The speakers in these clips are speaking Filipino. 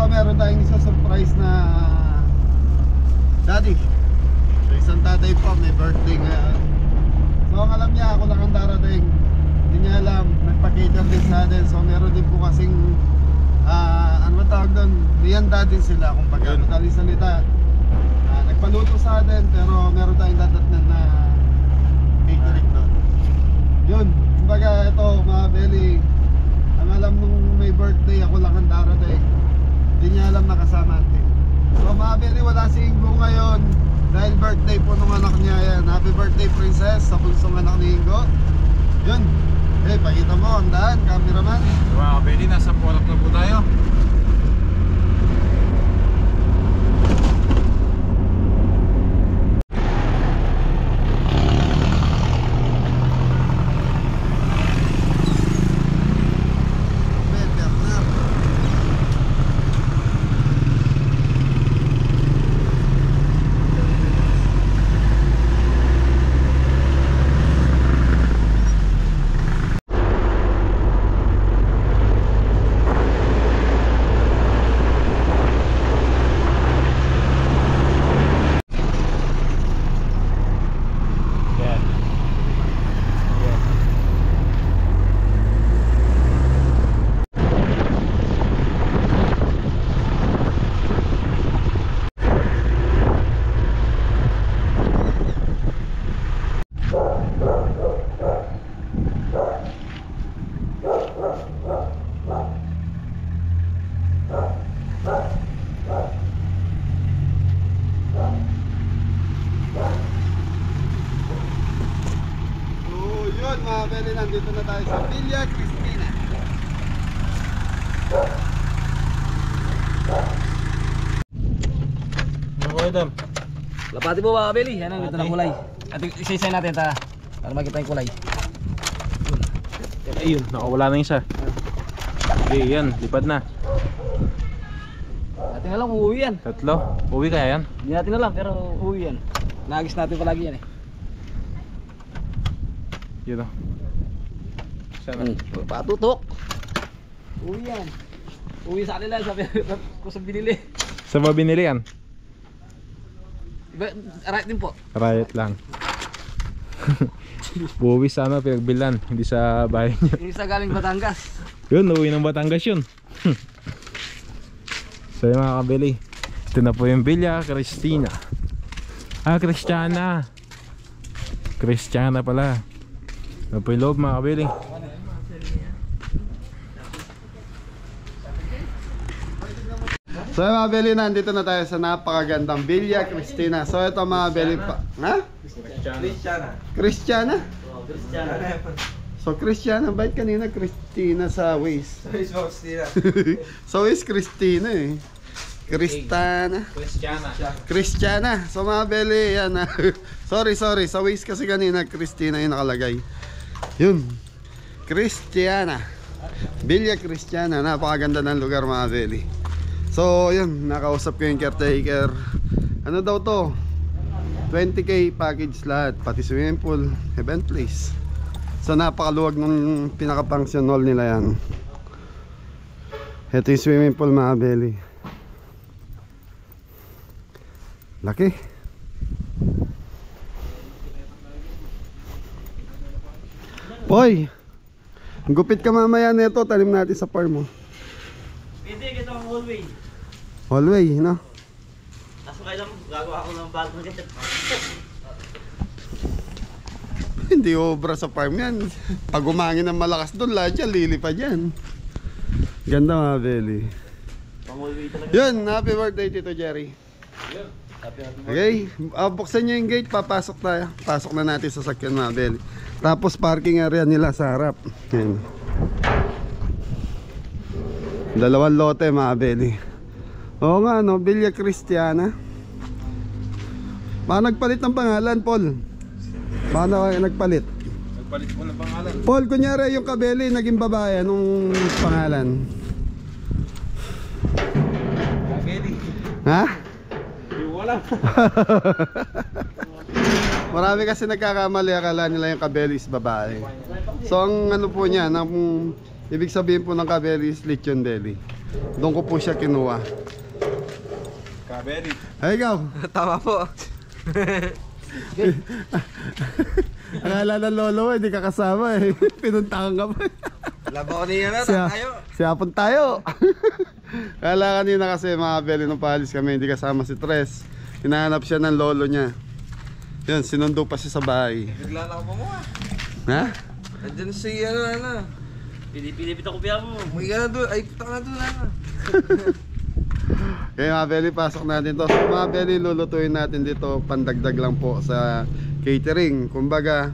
meron tayong isa surprise na daddy. So isang tatay po, may birthday ngayon. So ang alam niya, ako lang ang darating. Hindi niya alam, nagpa-cater din sa atin. So meron din po kasing ano ba tawag doon? Rianda din sila kung pagkakadali salita. Nagpaluto sa atin, pero meron tayong dadatnan na catering doon. Yun, kumbaga ito mga belly, ang alam nung may birthday, ako lang ang darating. Hindi niya alam nakasama natin. So mga belly, wala si Ingo ngayon dahil birthday po nung anak niya yan. Happy birthday princess sa bunsong anak ni Ingo. Yun, pakita mo ang daan, cameraman. Mga belly, nasa puwarap na po tayo. Mga belly, nandito na tayo sa Villa Cristina. Ano kayo dam? Lapati po mga belly, yan ang ganda ng kulay. At isa-isa natin para makita yung kulay. Ayun, nakawala na yung isa. Okay, yan, lipad na. Natin na lang, uuwi yan. Tatlo, uwi kaya yan? Hindi natin alam, pero uuwi yan. Naagis natin palagi yan eh. Yun o. Sana? Patutok. Uwi yan. Uwi sa kanila, sabi ko sa binili. Saan ba binili yan? Iba, right din po. Riot lang. Buwi sa ano, pinagbilan, hindi sa bahay niyo. Yung isa galing Batangas. Yun, uwi ng Batangas yun. So yung mga kabili, ito na po yung Villa Cristina. Cristiana. Cristiana pala. Ito po yung loob mga kabili. So mga belly, nandito na tayo sa napakagandang Villa Cristina. So ito mga belly pa. Ha? Cristiana? Oh, Cristiana. So Cristiana, bakit kanina Cristina sa Waze? So Waze Cristina eh. Cristana. Cristiana. So mga belly, yan. sorry. Sa Waze kasi kanina Cristina yung nakalagay. Yun. Cristiana. Villa Cristiana. Napakaganda ng lugar mga belly. So yun, nakausap ko yung caretaker. Ano daw to? 20k package lahat, pati swimming pool, event place. So napakaluwag ng pinaka-function hall nila yan. Ito yung swimming pool mga belly. Laki. Boy, gupit ka mamaya nito, talim natin sa farm mo. Hindi, ito ang hallway. Hallway, no? Kaso kailan gagawa ako ng bago na ganyan. Hindi obra sa farm yan. Pag umangin ng malakas doon, lahat yan, lilipad yan. Ganda mga belly. Pang hallway talaga. Yun, happy birthday Tito Jerry. Okay, buksan nyo yung gate, papasok tayo. Pasok na natin sa sakyan mga belly. Tapos parking area nila sa harap. Yan. Dalawang lote mga belly. Oo nga no, Villa Cristiana. Baka nagpalit ng pangalan, Paul. Baka nagpalit. Nagpalit po ng pangalan. Paul, kunyari yung kabeli naging babae, anong pangalan? Kabeli. Ha? Hindi wala. Marami kasi nagkakamali, akala nila yung kabeli is babae. So ang ano po niya, ibig sabihin po ng kabeli is lechon belly. doon ko po siya kinuha. Kabeli. Ay, ikaw. Tama po. Akala ng lolo mo, hindi ka kasama eh. Pinuntahan ka pa. Labo ko niya na, tayo. Siyapon tayo. Kala kanina kasi mga beli nung paalis kami, hindi kasama si Tres. Hinahanap siya ng lolo niya. Yun, sinundo pa siya sa bahay. Bigla na ako mo ah. Ha? Nandiyan si ano. Pinipit ako biya mo. May ka na doon. Ay, puta ka na doon na. Kaya mga beli, pasok natin to. So mga beli, lulutuin natin dito. Pandagdag lang po sa catering. Kumbaga,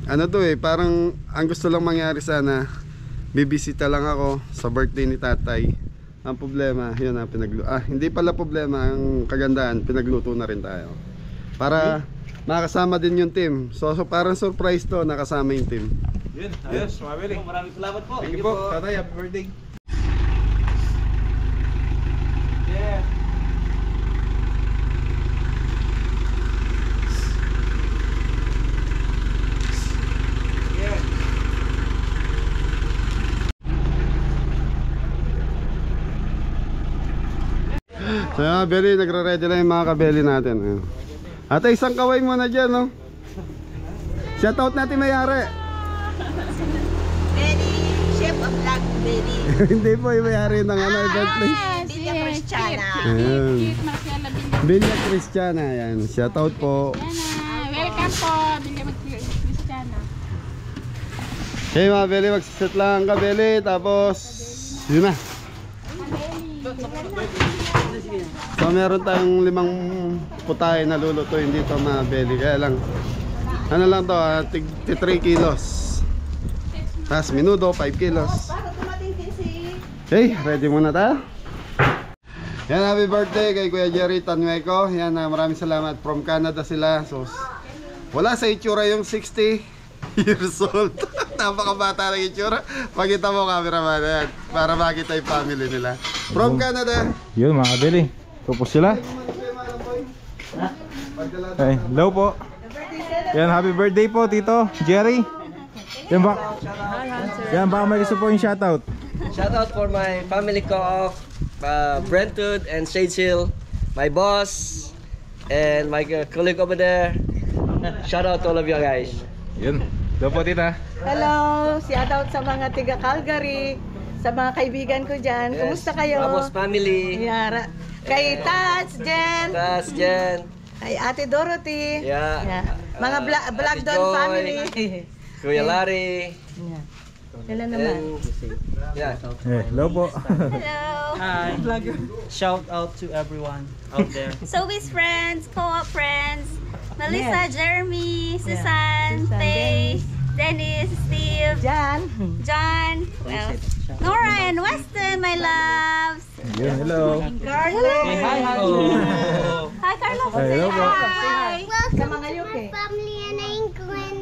ano to eh, parang ang gusto lang mangyari sana, bibisita lang ako sa birthday ni tatay. Ang problema, yun na hindi pala problema, ang kagandahan, pinagluto na rin tayo. Para makasama din yung team. So parang surprise to, nakasama yung team. Yun, ayos, mabili. Maraming salamat po. Thank you po. Tatay, happy birthday. Yeah. So mga beli, nagre-ready lang yung mga kabeli natin. Ayun. Ate, isang kaway muna dyan, no? Shoutout natin mayari. Betty, chef of Black Betty. Hindi po yung mayari ng event place. Villa Cristiana. Ayan. Cute Marcela Villa. Villa Cristiana, yan. Shoutout po. Welcome po, Villa Cristiana. Okay mga beli, magsiset lang ang kabeli. Tapos, yun na. So meron tayong 5 putahe na lulutuin dito mga beli. Kaya lang, ano lang to, 3 kilos. Tapos minudo, 5 kilos. Okay, ready muna tayo. Yan, happy birthday kay Kuya Jerry Tanweco. Yan, maraming salamat. From Canada sila. So, wala sa itsura yung 60 years old. Napakabata ng itsura. Pakita mo cameraman yan, para makita yung family nila. From Canada. Yun, mga kabeli. Tapos sila. Ay, hello po. Yan, happy birthday po, Tito Jerry. Yan ba may gusto po yung shoutout? Shoutout for my family ko of Brentwood and Shades Hill, my boss, and my colleague over there. Shoutout to all of you guys. Yun. Hello po, Tita. Hello, shout out sa mga tiga Calgary, sa mga kaibigan ko dyan. Kumusta kayo? Ramos family. Yara. Kay Tats, Jen. Tas Jen. Kay Ate Dorothy. Yeah. Mga Vlog Ate Don Joy. family. Kuya Larry. Sila naman. And, yeah. Hello po. Hello. Hi. Shout out to everyone out there. So with friends, co-op friends, Melissa, Yes. Jeremy, Susan, Susan, Faye, Dennis, Steve, Jan. John, well, Nora and Weston, my loves. Yun, hello. Carlo. Hi, hi. Hi, Carlos. Hey, hello po. Hi. Sa mga UK. Family in England.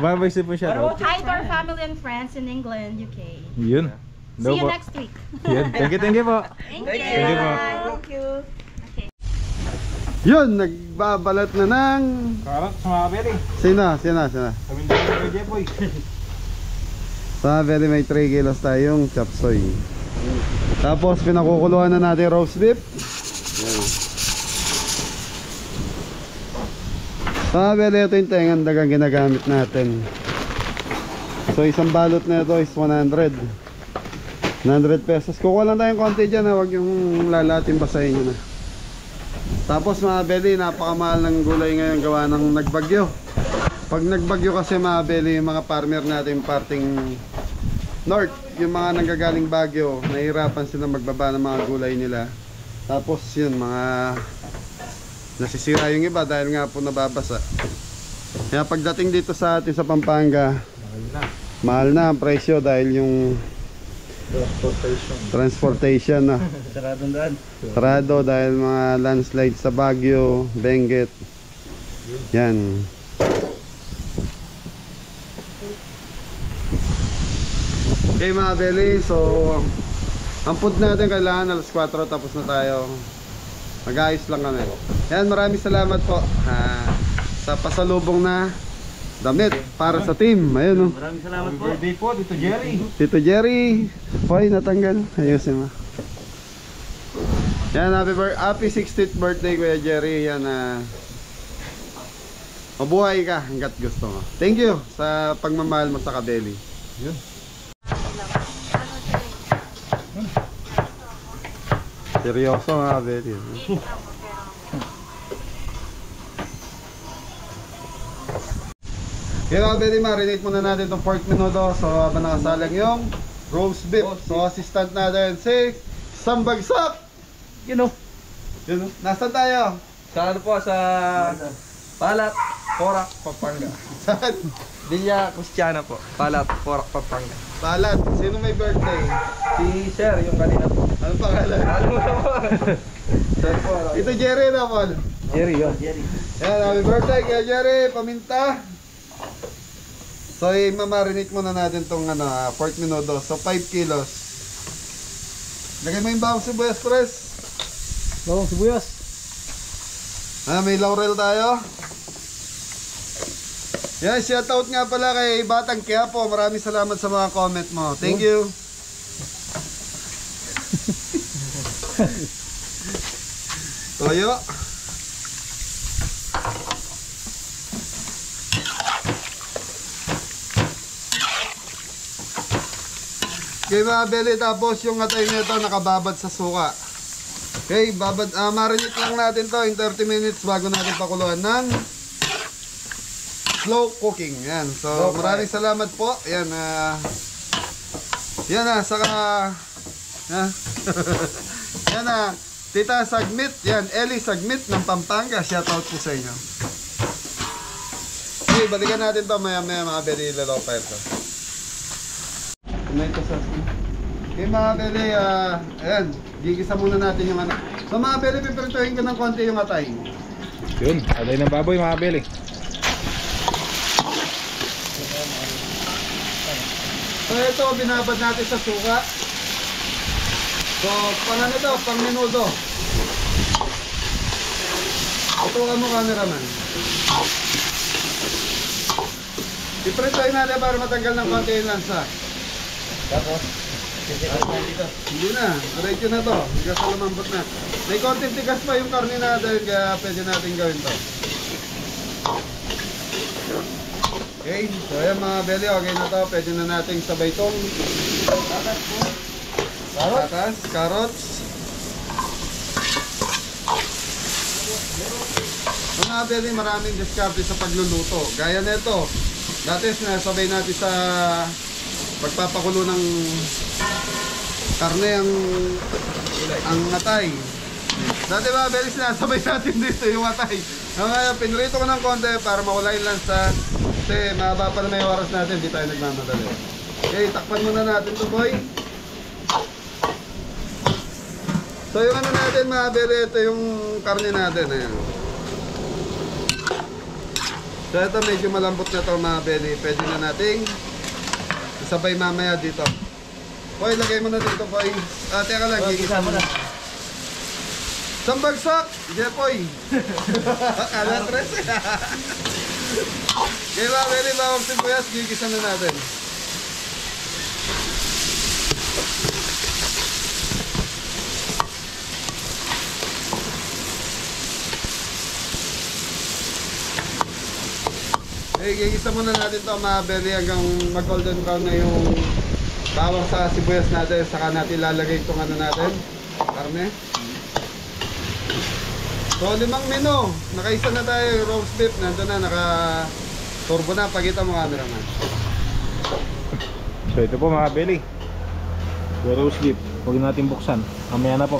Baka may gusto po shoutout? Hi to our family and friends in England, UK. Yun. Hello See you po. next week. Yun. Thank you po. Thank Thank you. Thank you po. Thank you. Yun, nagbabalat na ng... Karat sa mga kabeli. Sina. Kami din kay Jepoy. Sa beli may 3 kilos tayong chop suey. Tapos pinakukuluan na natin roast beef. Yan. Sa beli ito yung tengan dagang ginagamit natin. So isang balot na ito is 100. 100 pesos. Kukuha lang tayong konti dyan, huwag yung lalating basahin nyo na. Tapos mga beli, napakamahal ng gulay ngayon gawa ng nagbagyo. Pag nagbagyo kasi mga beli, yung mga farmer natin parting north, yung mga nanggagaling Baguio, nahihirapan sila magbaba ng mga gulay nila. Tapos yun, mga nasisira yung iba dahil nga po nababasa. Kaya pagdating dito sa atin sa Pampanga, mahal na ang presyo dahil yung transportation na sarado dahil mga landslide sa Baguio, Benguet. Yan. Okay mga beli, so ang food natin kailangan alas 4 tapos na tayo. Mag-ayos lang kami. Yan, maraming salamat po sa pasalubong na damit para sa team. Ayun, oh. Maraming salamat po. Birthday po, Tito Jerry. Tito Jerry. Hoy, natanggal. Ayusin mo. Yan, happy 60th birthday, Kuya Jerry. Yan, mabuhay ka hanggat gusto mo. Thank you sa pagmamahal mo sa Kabeli. Yun. Seryoso nga, Kabeli. Kaya Kabeli, marinate muna natin itong pork menudo. So, habang nakasalang yung roast beef. So, assistant natin si Sambagsak. You know. Yun, nasaan tayo? Sa ano po, sa Palat, Porac, Pampanga. Saan? Villa Cristiana po. Palat, Porac, Pampanga. Palat. Sino may birthday? Si Sir, yung kanina po. Anong pangalan? Ano mo na po? Sir po. Ito Jerry na, Paul. Jerry, yun. Yan, happy birthday kay Jerry. Paminta. So, i-marinate muna natin tong pork menudo. So, 5 kilos. Lagay mo yung bawang sibuyas, Pres. Bawang sibuyas. May laurel tayo. Yan, shoutout nga pala kay Batang Quiapo. Maraming salamat sa mga comment mo. Thank you. Toyo. Okay mga beli, tapos yung atay nito nakababad sa suka. Okay, marinate lang natin to in 30 minutes bago natin pakuluan ng slow cooking. Yan. So, maraming salamat po. Yan, saka yan Tita Sagmit, yan, Ellie Sagmit ng Pampanga. Shoutout po sa inyo. Okay, balikan natin to maya mga beli, lalo pa ito. Okay mga beli, ayan, gigisa muna natin yung ano. So mga beli, pipirituhin ko ng konti yung atay. Yun, alay ng baboy mga beli. So ito, binabad natin sa suka. So, pang ano to, pang menudo. Ito ka mo, cameraman. Pipirituhin natin para matanggal ng konti yung lansa. Tapos, Hindi na, diretso na to. Hanggang sa lumambot na. May konting tigas pa yung karne natin, kaya pwede natin gawin to. Okay, so ayan mga beli, okay na to. Pwede na natin sabay tong patatas, carrots. Mga beli, maraming diskarte sa pagluluto. Gaya nito, dati sinasabay natin sa pagpapakulo ng karne ang atay. Dati ba, very sinasabay natin dito yung atay. Ngayon, pinrito ko ng konti para makulay lang sa kasi mahaba pa na may oras natin, di tayo nagmamadali. Okay, takpan muna natin to boy. So yung ano natin mga bere, ito yung karne natin. Ayan. So ito medyo malambot na to mga bere. Pwede na nating sabay mamaya dito. Boy, lagay mo na dito, boy. Teka lang, gigisa mo na. Sambagsak! Jepoy! Akala tres. Kaya ba, very bawang sibuyas, gigisa na natin. Okay, gigisa muna natin to mga belly hanggang mag-golden brown na yung bawang sa sibuyas natin. Saka natin lalagay itong ano natin, karne. So 5 menu, nakaisa na tayo, roast beef, nandun na, naka-turbo na, pagkita mo cameraman. So ito po mga beli, yung roast beef, huwag natin buksan, mamaya na po.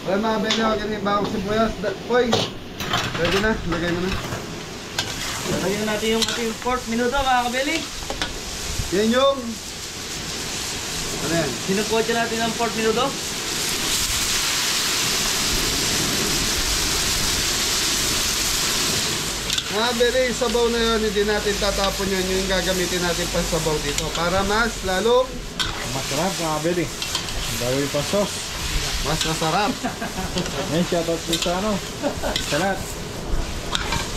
Okay mga belly, huwag yung bawang sibuyas. Boy, ready na, lagay mo na. Lagyan natin yung ating pork menudo mga kabeli. Yan yung ano yan? Sinukotya natin ang pork menudo. Mga beli, sabaw na yun, hindi natin tatapon yun, yung gagamitin natin pa sabaw dito para mas lalong Masarap mga beli, bago yung sauce. mas masarap. Yan, shoutout po sa ano, sa lahat.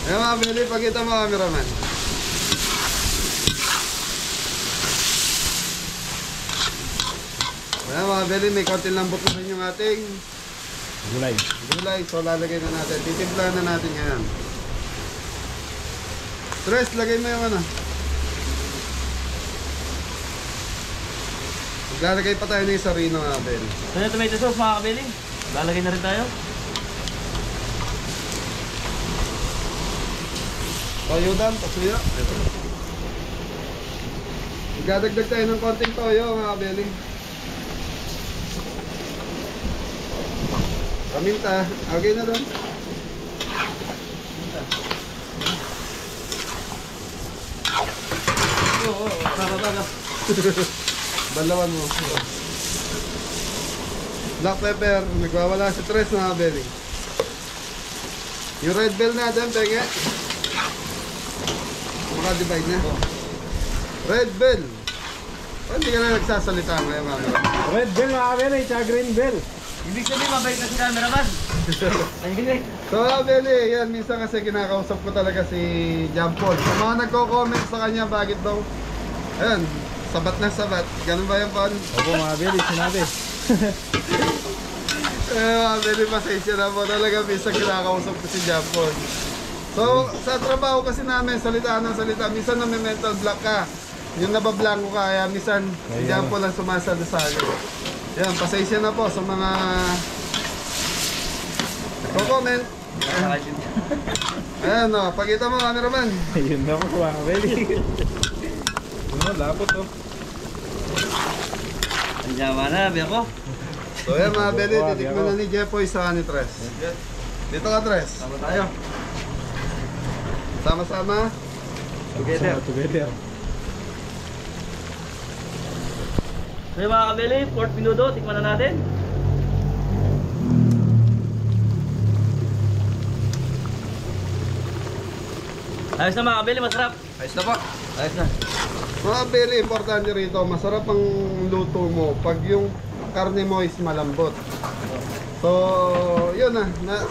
Ayan mga Beli, pakita mo cameraman. Ayan mga Beli, may konting lambot na rin yung ating Gulay. gulay. So lalagay na natin. Titimpla na natin ngayon. Tres, lagay mo yung ano. Maglalagay pa tayo ng sarino mga Beli. So yung tomato sauce mga kabili. Lalagay na rin tayo. Toyo dan, pasuyo. Ito. Magdadagdag tayo ng konting toyo mga Beli. Paminta, okay na doon. Oo, tara. Balawan mo. Black pepper, nagwawala si Tres mga Beli. Yung red bell natin, penge. Maka-divide na. Red bell. Hindi ka na nagsasalita ngayon mga Beli. Red bell mga kabeli, tsaka green bell. Ibig sabihin mabait na si cameraman. Ay, hindi. So mga Beli, yan, minsan kasi kinakausap ko talaga si John Paul. Sa mga nagko-comment sa kanya, bakit daw, ayan, sabat na sabat. Ganun ba yung Paul? Opo mga kabeli, sinabi. Mga Beli, pasensya na po talaga, minsan kinakausap ko si John Paul. So, sa trabaho kasi namin, salita ng salita, minsan na may mental block ka. Yung nabablanko ka, kaya minsan si John Paul ang sumasali-sali. Yan, pasensya na po sa mga nagko-comment. Ayan o, pakita mo cameraman. Yun na po mga kabeli. Ano, lapot to. Andiyaman na, biya ko. So yan mga Beli, titikman na ni Jepoy sa ni Tres. Dito ka Tres. Sama tayo. Sama-sama. Together. Together. So yung mga kabili, pork menudo, tikman na natin. Ayos na mga kabili, masarap. Ayos na po. Ayos na. Mga Beli, importante rito, masarap ang luto mo pag yung karne mo is malambot. So, yun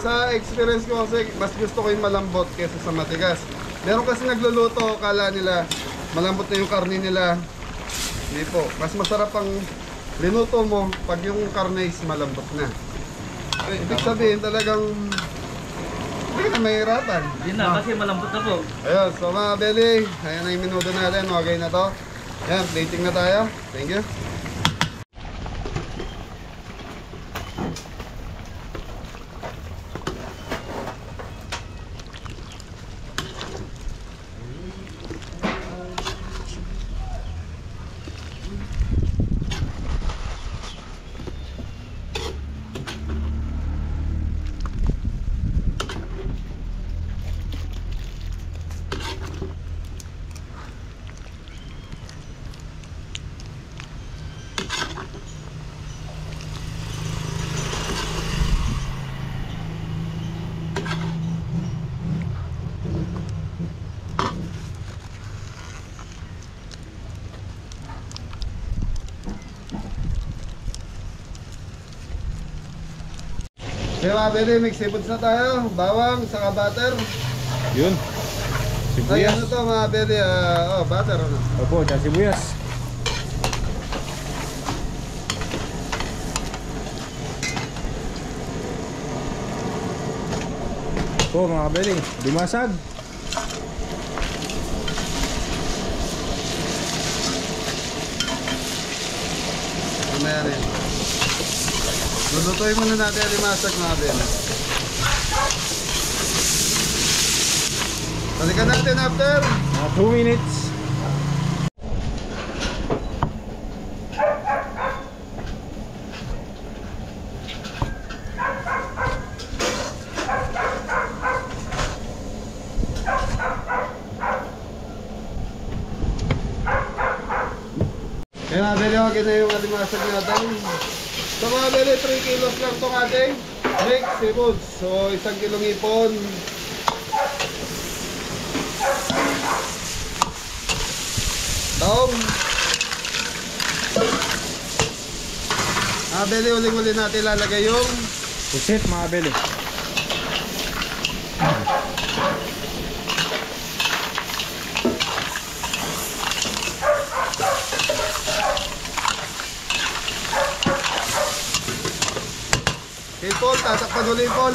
sa experience ko kasi, mas gusto ko yung malambot kaysa sa matigas. Meron kasi nagluluto, kala nila malambot na yung karne nila. Hindi po, mas masarap ang linuto mo pag yung karne is malambot na. Ibig sabihin talagang hindi ka na mahirapan. Hindi na, kasi malambot na po. Ayun, so mga Beli, ayan na yung minuto natin, okay na to. Ayan, plating na tayo. Thank you. Kaya mga Beli, mix seafoods na tayo. Bawang, saka butter. Yun. Ay, Sibuyas. ano to mga Beli? Butter ano? Opo, tsaka sibuyas. Opo mga kabeli, dumasag. Mamaya rin. Lulutuin muna natin ang limasag mga Beli. Balikan natin after. Mga 2 minutes. Kaya mga Beli, okay na yung alimasag natin. So mga Beli, 3 kilos lang itong ating mix seafoods. So 1 kilong ipon. Taong. Mga Beli, uling-uli natin lalagay yung Pusit mga kabeli. Paul, tatakpan ulit Paul.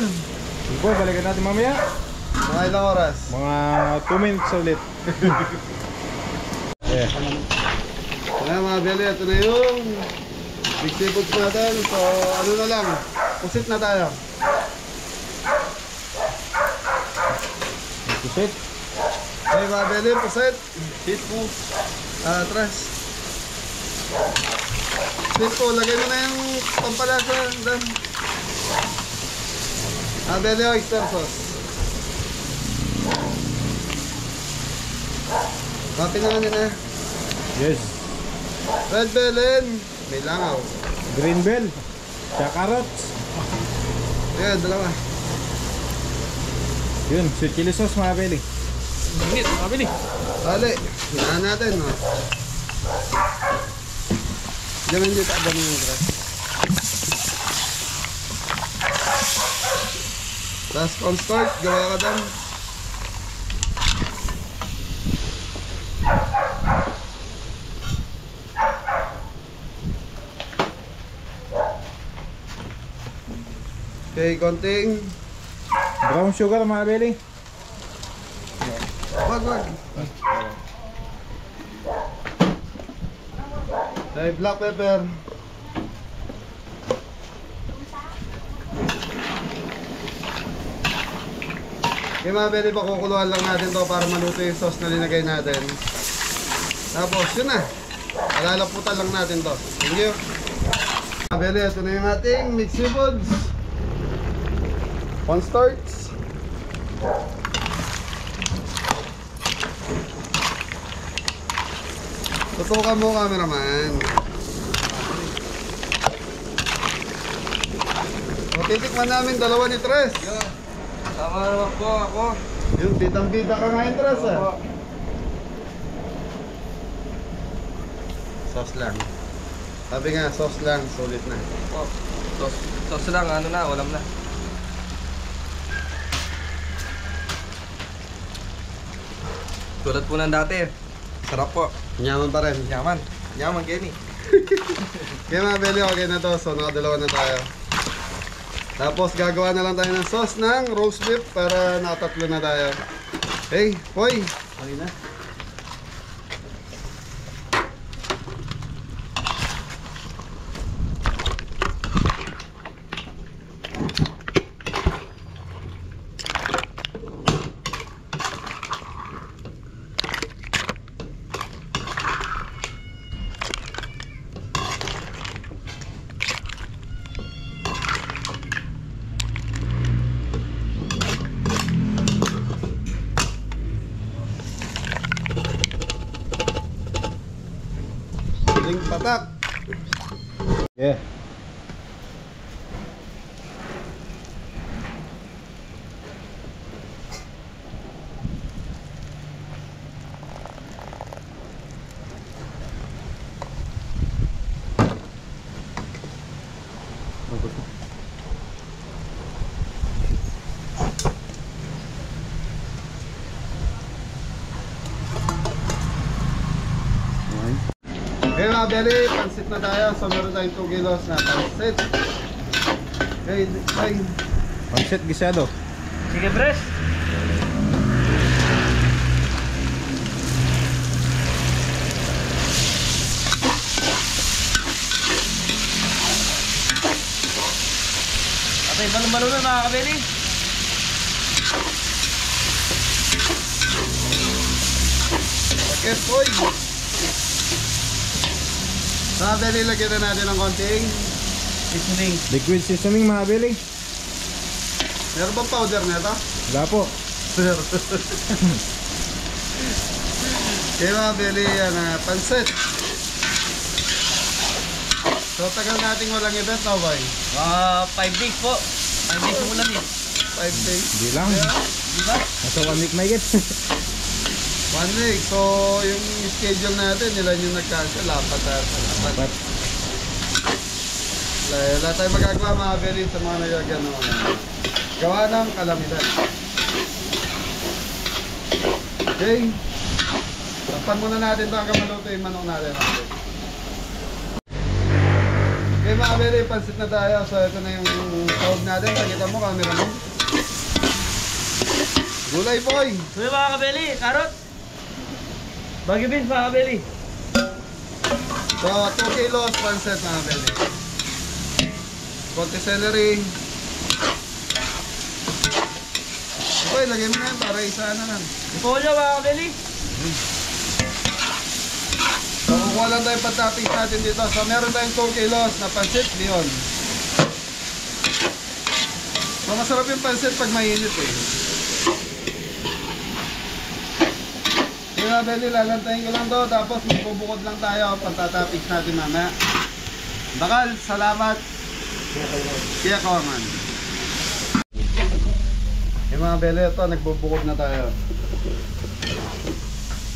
Ipo, balikan natin mamaya. Mga ilang oras? Mga 2 minutes ulit. Yeah. Ayan mga beli, ito na yung big seafoods natin. So ano na lang, pusit na tayo. Pusit. Okay mga beli, pusit. Atras. Pusit po, lagay mo na yung pampalasa. Dan. Mga beli, oyster sauce. Kapin na na. Yes. Red bell, may langaw. Green bell. Tsaka carrots. Ayan, dalawa. Yun, sweet chili sauce mga beli. Bingit, mga beli. Dali, hinaan natin, no? Diyan dito, abang yung grass. Tapos cornstarch, gawa ka dyan. Okay, konting. Brown sugar mga beli. Wag. Okay, black pepper. Okay mga beli, pakukuluan lang natin to para maluto yung sauce na linagay natin. Tapos yun na, alalaputan lang natin to. Thank you. Mga beli, ito na yung ating mixed seafoods. Cornstarch. Tutukan mo, cameraman. O, titikman namin dalawa ni Tres. Tama naman po ako. Yung bidang-bida ka ngayon, Tres, ah. Sauce lang. Sabi nga, sauce lang, sulit na. Oh, sauce lang, ano na, ulam na. Tulad po ng dati. Sarap po. Nyaman pa rin. Yaman. Yaman, Kenny. Kaya mga beli, okay na to. So, nakadalawa na tayo. Tapos, gagawa na lang tayo ng sauce ng roast beef para nakatatlo na tayo. Hey, hoy! Okay na. Siling patak. Yeah. Okay mga beli, pansit na tayo. So meron tayong 2 kilos na pansit. Okay, ay. Pancit gisado. Sige, Bres. Okay, balon-balon na mga kabeli. Okay, boy. Mga beli, lagyan na natin ng konting. Seasoning. Liquid seasoning mga beli. Meron bang powder nito? Wala po. Okay mga beli, yan pansit. So tagal nating walang event na boy. 5 days po. 5 days yung ulan eh. 5 days. Hindi lang. Diba? Nasa 1 week may get. 1 week. So yung schedule natin, ilan yung nag-cancel? Lapat. But, Wala tayong magagawa mga beli sa mga nagagano. Gawa ng kalamidad. Okay. Takpan muna natin ito hanggang maluto yung manok natin. Okay mga beli, pansit na tayo. So ito na yung sahog natin. Pakita mo, camera mo. Gulay boy! So yung mga kabeli, karot. Bagyo beans mga kabeli. So 2 kilos pansit mga beli. Konti celery. Okay, lagay mo na yan para isa na lang. Ipolyo mga kabeli. So kukuha lang tayong pag-toppings natin dito. So meron tayong 2 kilos na pansit Leon. So masarap yung pansit pag mainit eh. Kaya Beli, lalantayin ko lang to. Tapos magbubukod lang tayo pag-toppings natin mamaya. Bakal, salamat. Kaya kawaman. Yung mga Beli, ito nagbubukod na tayo.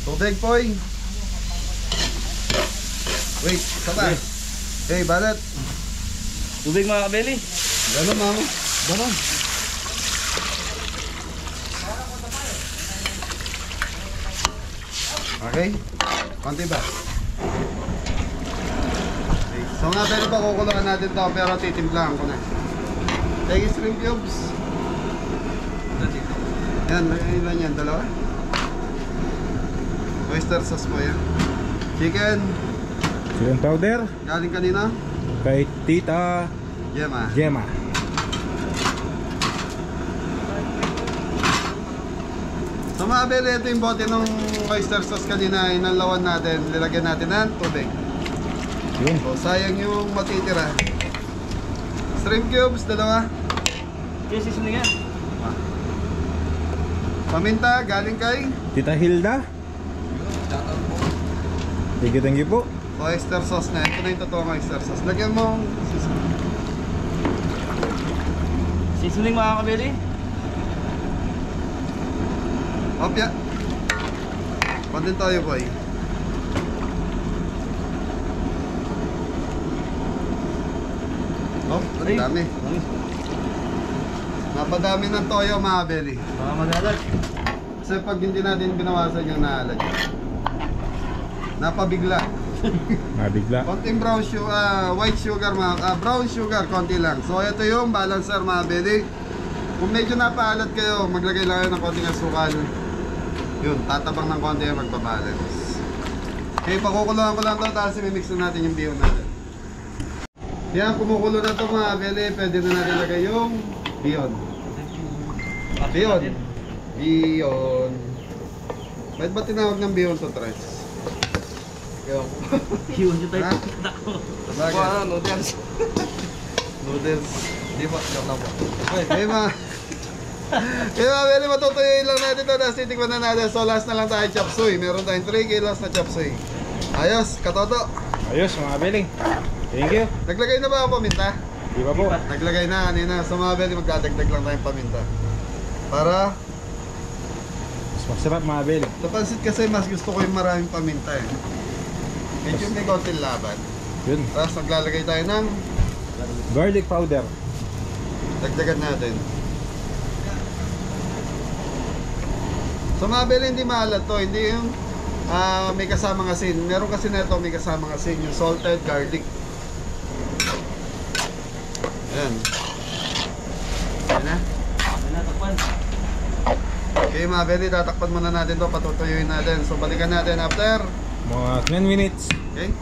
Tubig poy. Wait, saba. Okay, balat. Tubig mga kabeli. Ganon mama. Ganon. Okay. Konti ba? Okay. So nga pwede pa kukulungan natin to pero titimplahan ko na. Take shrimp cubes. Yan, ilan yan? Dalawa? Oyster sauce mo yan. Chicken. Chicken powder Galing kanina? kay Tita Gemma. Gemma. So mga beli, ito yung bote ng oyster sauce kanina. Inalawan natin. Lilagyan natin ng tubig. Yun. So sayang yung matitira. Shrimp cubes, dalawa. Yes, seasoning yan. Paminta, galing kay Tita Hilda. Thank you po. oyster sauce na. Ito na yung totoong oyster sauce. Lagyan mo. Seasoning mga kabeli. Opya. Pantin tayo boy. Oh, ang dami. Napadami ng toyo mga beli. Mga magalag. Kasi pag hindi natin binawasan yung naalag, napabigla. Mabigla. Konting white sugar, brown sugar, konti lang. So ito yung balancer mga beli. Kung medyo napaalat kayo, maglagay lang kayo ng konting asukal. Yun, tatabang ng konti yung magbabalance. Okay, pakukulungan ko lang ito, tapos imimix na natin yung bihon natin. Yan, kumukulo na ito mga beli. Pwede na natin lagay yung bihon. Bihon. Bihon. Bakit ba tinawag ng bihon to, Tres? Yun yung tayo. Ha? Bakit? Noodles. Noodles. Di ba? Joke lang po. Okay, kaya mga beli, matutuyuin lang natin ito. Tapos titikman na natin. So last na lang tayo chop suey. Meron tayong 3 kilos na chop suey. Ayos, katoto. Ayos mga beli. Thank you. Naglagay na ba ako paminta? Di ba po? Naglagay na kanina. So mga beli, magdadagdag lang tayong paminta. Para Mas masarap mga beli. sa pansit kasi mas gusto ko yung maraming paminta eh. Medyo may konting laban. Yun. Tapos maglalagay tayo ng Garlic powder. dagdagan natin. So mga beli, hindi maalat to. Hindi yung may kasamang asin. Meron kasi na ito may kasamang asin. Yung salted garlic. Ayan. Ayan na. Okay mga beli, tatakpan muna natin to. Patutuyuin natin. So balikan natin after Mga 10 minutes. okay?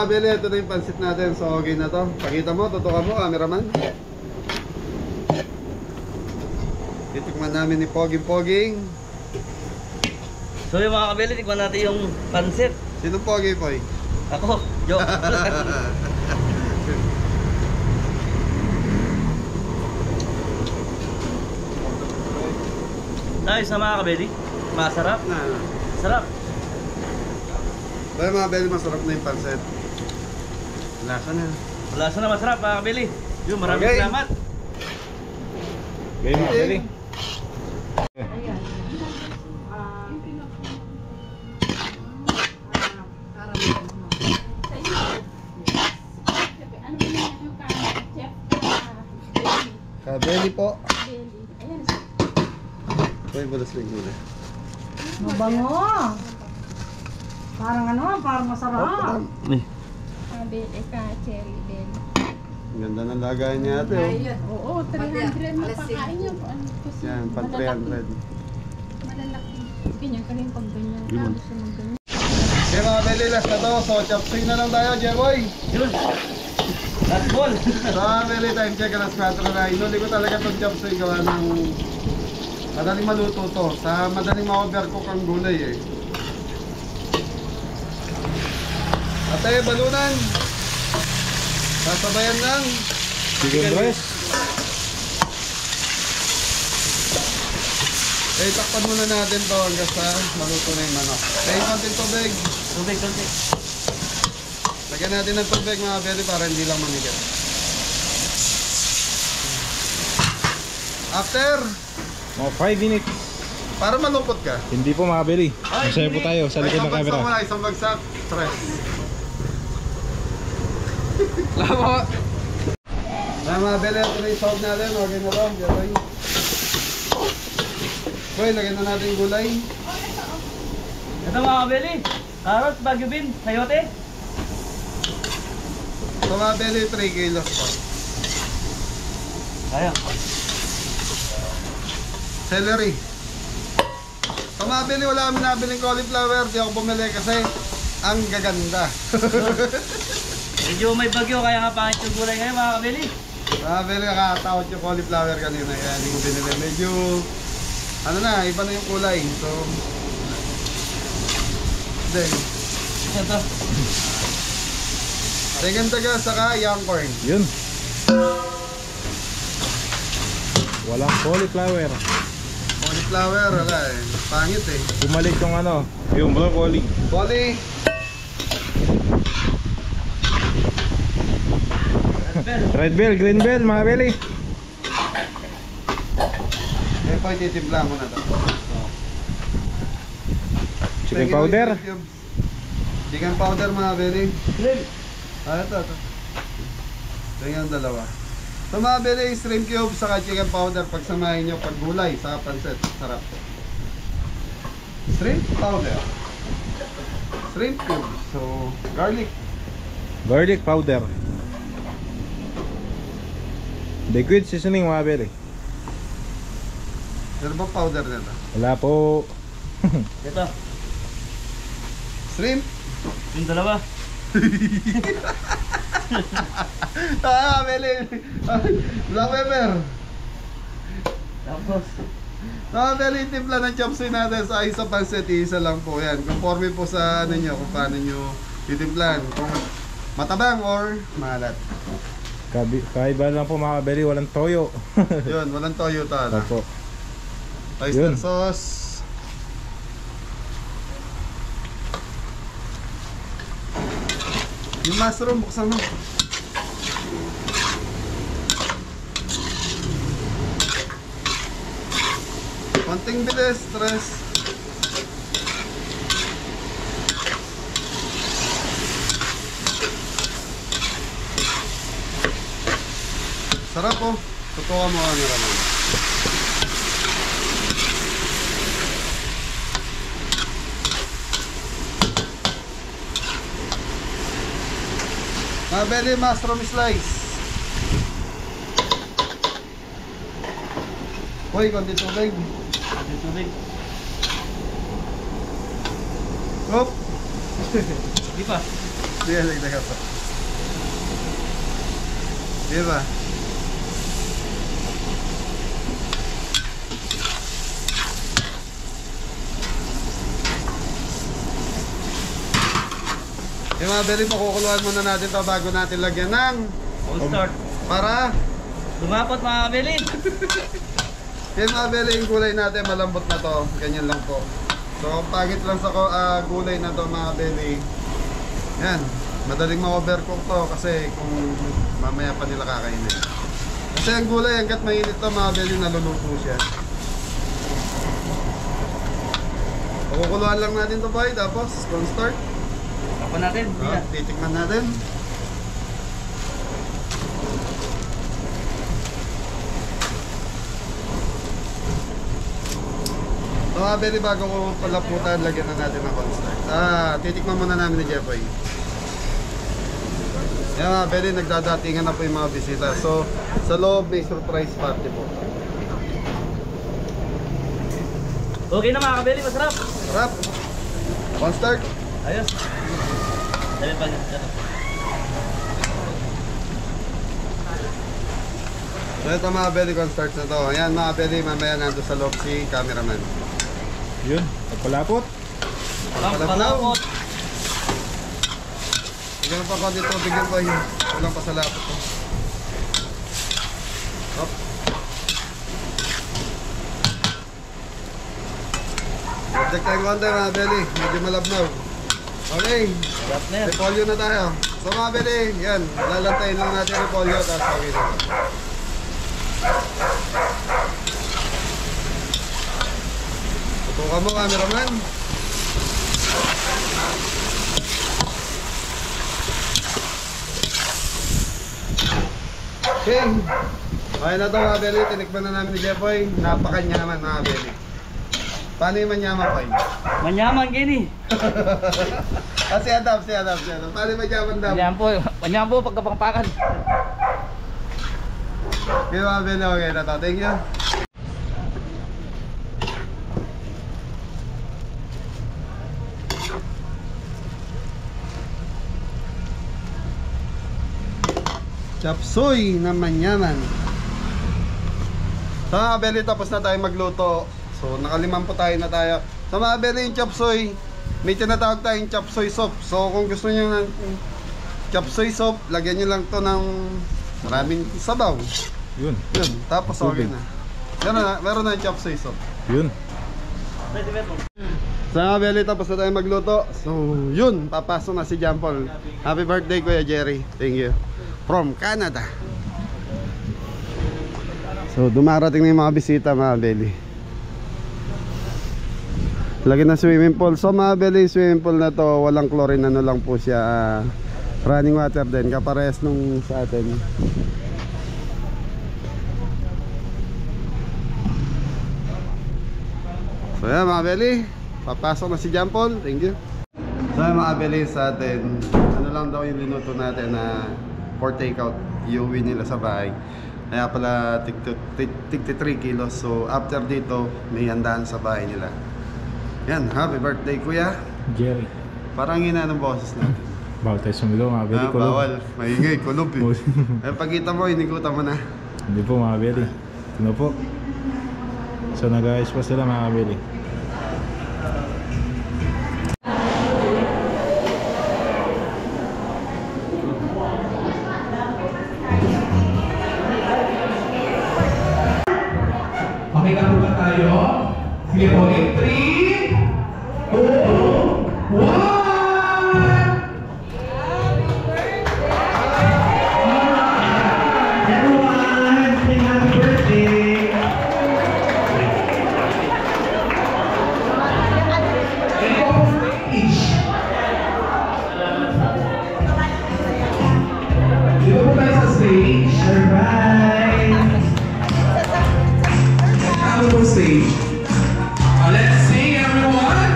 Beli, ito na yung pansit natin. So, okay na to. Pakita mo, tutukan mo, cameraman. Titikman namin ni Poging. So yung mga kabeli, tikman natin yung pansit. Sino Pogi, Poy? Ako, joke. Nice na mga kabeli. Masarap. Sarap. Kaya mga beli, masarap na yung pansit. Lasa na. Lasa na masarap mga kabeli. Yung maraming Okay. salamat. Okay mga beli. Ano ba yung chef? Kabeli po. Ayan. Poy, bulas lang yun. Mabango. Parang ano, parang masarap. Eh, Mabel, Cherry Bell. Ang ganda ng lagayan niya ate oh. Oo, 300 mapakain niya. Yan, pang 300. Malalaki. Ganyan ka rin pag ganyan. Tapos yung ganyan. Okay mga Beli, last na to. So chopstick na lang tayo, Jeboy. Yun. Last ball. So mga Beli, time check alas 4 na. Inuli ko talaga itong chopstick gawa ng madaling maluto to. Sa madaling ma-overcook ang gulay eh. Ate, balunan. Sasabayan lang. Chicken breast. Eh, takpan muna natin to hanggang sa maluto na yung manok. Okay, konting tubig. Tubig. Lagyan natin ng tubig mga Beli para hindi lang manigat. After, Mga 5 minutes. para malungkot ka. Hindi po mga beli. Masaya po tayo sa likod ng Isang bagsak camera. muna, isang bagsak. Stress. Mga Beli, ito na yung sahog natin. Okay na to. Ganoy. Okay, lagyan na natin yung gulay. Ito mga kabeli. Carrots, Baguio bean, sayote. So mga Beli, 3 kilos po. Ayan. Celery. So mga Beli, wala kami nabiling cauliflower. Di ako bumili kasi ang gaganda. Medyo may bagyo kaya nga pangit yung gulay ngayon mga kabeli. Mga Beli, nakakatakot yung cauliflower kanina. Kaya hindi ko binili. Medyo, ano na, iba na yung kulay. So, then, Ito. second taga saka young corn. Yun. Walang cauliflower. Cauliflower, wala eh. Pangit eh. Bumalik yung ano, yung broccoli. Boli. Red bell, green bell mga beli. Eh, po, ititimpla ko na to. Chicken powder. Chicken powder mga Beli. Shrimp. Ito. Ito yung dalawa. So mga Beli, shrimp cube saka chicken powder. Pagsamahin nyo pag gulay sa pansit. Sarap. Shrimp powder. Shrimp cube. So, garlic. Garlic powder. Liquid seasoning mga beli. Ano ba powder nito? Wala po. Ito. Shrimp. Yung dalawa. Beli. Black pepper. Tapos. Beli, timpla ng chopsuey natin sa isa pansit. Isa lang po yan. Conforme po sa ano nyo, kung paano nyo titimplan. Kung matabang or malat. Kaiba lang po mga beli, walang toyo. Yun, walang toyo ta. Opo. Oyster Yun. sauce. Yung mushroom, buksan mo. Konting bilis, stress. Sarap oh. Tutukan mo kami naman. Beli, mushroom slice. Hoy, konti tubig. Yung tubig. Oop. Di pa. Sige, lagdagan pa. Di ba? Yung mga beli, makukuluan muna natin ito bago natin lagyan ng All start. para Lumapot mga kabeli. yung mga beli, yung gulay natin malambot na to. Ganyan lang po. So, pangit lang sa gulay na to mga beli. Yan. Madaling ma-overcook to kasi kung mamaya pa nila kakainin. Kasi ang gulay, hanggat mainit to mga beli, naluluto siya. Pakukuluan lang natin to boy, tapos cornstarch. Tapon natin. Titikman natin. So mga beli, bago ko palaputan, lagyan na natin ng cornstarch. Titikman muna namin ni Jeffoy. Yan mga Beli, nagdadatingan na po yung mga bisita. So, sa loob may surprise party po. Okay na mga kabeli, masarap. Sarap! One start! Ayos. Dali pa. So ito mga Beli, one start na to. Ayan mga Beli, mamaya nandun sa loob si cameraman. Yun, pagpalapot. Palapot. Bigyan pa konti tubig yan ko. Walang pasalapot ko. Hop. Check tayo konti mga Beli. Medyo malabnaw. Okay. Sarap na yan. Repolyo na tayo. So mga Beli, yan. Lalantayin lang natin repolyo. Tapos okay na. Tutukan mo cameraman. Okay. Okay na ito mga Beli. Tinikman na namin ni Jepoy. Napakanyaman mga Beli. Paano yung manyaman pa yun? Manyaman gini. Si Adam. Paano yung manyaman daw? Manyaman po pagkapangpakan. Okay mga Beli. Okay na ito. Thank you. Chop suey na manyaman. So mga Beli, tapos na tayo magluto. So nakaliman po tayo na tayo. So mga Beli, yung chop suey, may tinatawag tayong chop suey soup. So kung gusto nyo ng chop suey soup, lagyan nyo lang to ng maraming sabaw. Yun. Yun, tapos okay na. Meron na yung chop suey soup. Yun. So mga Beli, tapos na tayo magluto. So yun, papasok na si John Paul. Happy birthday Kuya Jerry. Thank you. From Canada. So dumarating na yung mga bisita mga Beli. Lagi na swimming pool. So mga Beli, swimming pool na to, walang chlorine, ano lang po siya, running water din, kapares nung sa atin. So yan mga Beli, papasok na si John Paul. Thank you. So yan mga Beli, sa atin, ano lang daw yung linuto natin na for takeout, iuwi nila sa bahay. Kaya pala 3 kilos. So after dito, may handaan sa bahay nila. Yan, happy birthday Kuya Jerry. Parang hina ng boses natin. Bawal tayo sumigaw mga Beli. Kulob. Bawal, maingay, kulob eh. Pagkita mo, inikutan mo na. Hindi po mga Beli. Ito po. So nag-ayos pa sila mga Beli. Okay na po ba tayo? Sige po, in 3, 2, 1! Everyone, sing happy birthday! And go on stage! Dito po tayo sa stage. Alright! Stage. Let's sing everyone.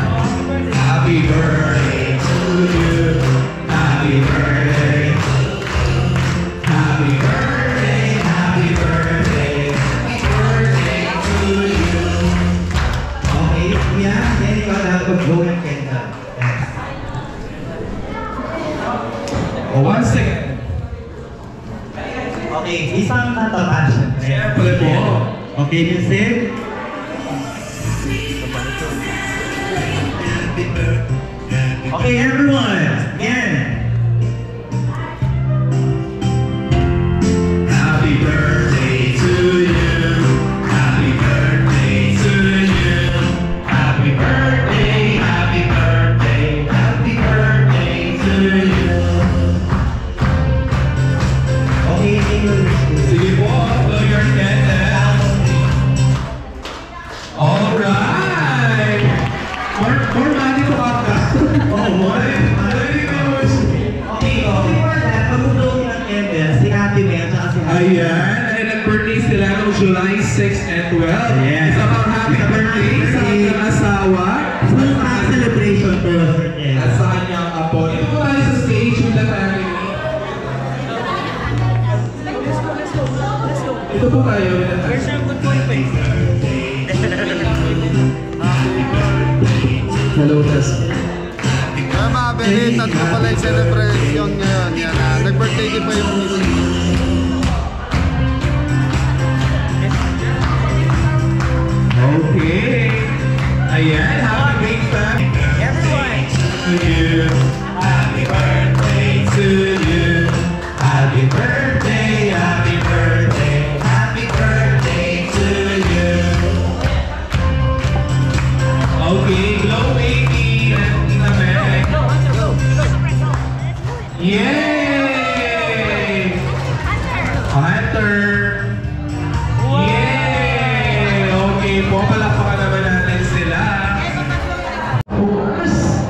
Happy birthday to you. Happy birthday. Happy birthday. Happy birthday. Happy birthday to you. Okay, yeah, then you all have to blow and candle. Oh, 1 second. Okay, isang kanta passion. Siyempre po. Okay, music. Okay, everyone, again. Happy birthday to you. Happy birthday to you. Happy birthday, happy birthday, happy birthday to you. Okay, sige po, blow your candle. Alright! More money to podcast. Oh, what? Very good. Okay, before that, pag-blow ng candle, si Ate Mel at si Ate. Ayan, ay nag-birthday sila noong July 6 and 12. Yes. It's about happy birthday sa kanyang asawa. So, sa celebration po. At sa kanyang apo. Ito po tayo sa stage with the family. Lotus. Kaya mga Beli, tatlo pala yung celebration ngayon. Yan, nag-birthday din pa yung miss. Okay. Ayan, happy birthday. Everyone. To you. Happy birthday to you. Happy birthday, happy birthday, happy birthday to you. Okay, glow baby. Tina Meg. Yay! Hunter. Yay! Okay po, palakpakan naman natin sila. Of course.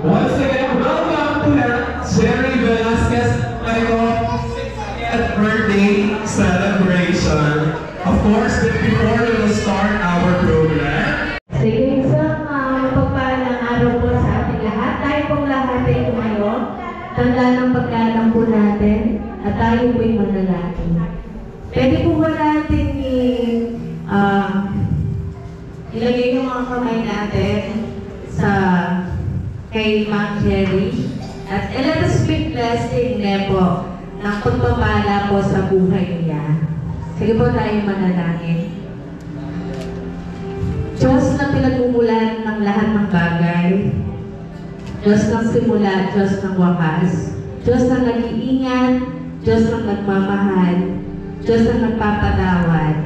Once again, welcome to Jerry Velasquez birthday celebration. Of course, before we will start our program. Sige, isang mapagpalang araw po sa ating lahat. Tayo pong lahat ay tumayo. Tanda ng pagkalang po natin at tayo po'y manalangin. Pwede po ba natin ilagay yung mga kamay natin sa kay Ma'am Jerry at let us speak blessing na po ng pagpapala po sa buhay niya. Sige po tayo manalangin. Diyos na pinagmumulan ng lahat ng bagay, Diyos ng simula, Diyos ng wakas, Diyos na nag-iingat, Diyos na nagmamahal, Diyos na nagpapatawad,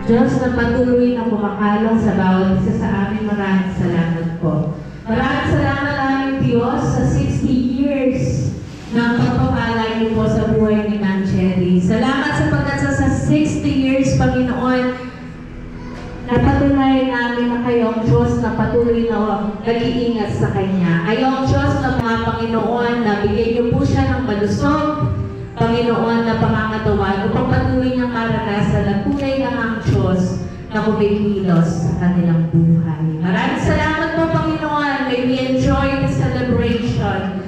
Diyos na patuloy na kumakalong sa bawat isa sa amin. Maraming salamat po. Maraming salamat namin Diyos sa 60 years ng pagpapalay niyo po sa buhay ni Ma'am Jerry. Salamat sapagkat sa 60 years, Panginoon, napatunayan namin na kayong Diyos na patuloy na nag-iingat sa Kanya. Kayong Diyos na mga Panginoon na bigay niyo po siya ng malusog, Panginoon na pangangatawan upang patuloy niyang maranasan at tunay na ang Diyos na kumikilos sa kanilang buhay. Maraming salamat po, Panginoon. May we enjoy the celebration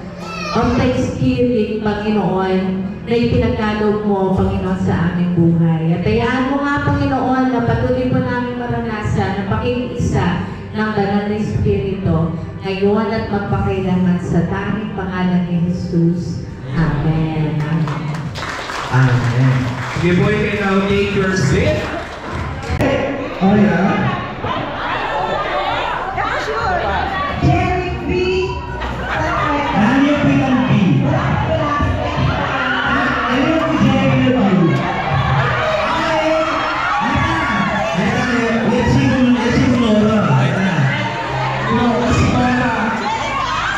of Thanksgiving, Panginoon, na ipinagkaloob mo, Panginoon, sa aming buhay. At hayaan mo nga, Panginoon, na patuloy po namin maranasan na pakikiisa ng Banal na Espiritu ngayon at magpakailanman sa tanging pangalan ni Jesus. Amen. Amen. Amen. Sige po, you can now take your seat. Oh yeah? Jerry B. Ano yung bilang B? Ano yung Jerry B? Let's see Nora. No, kasi Nora.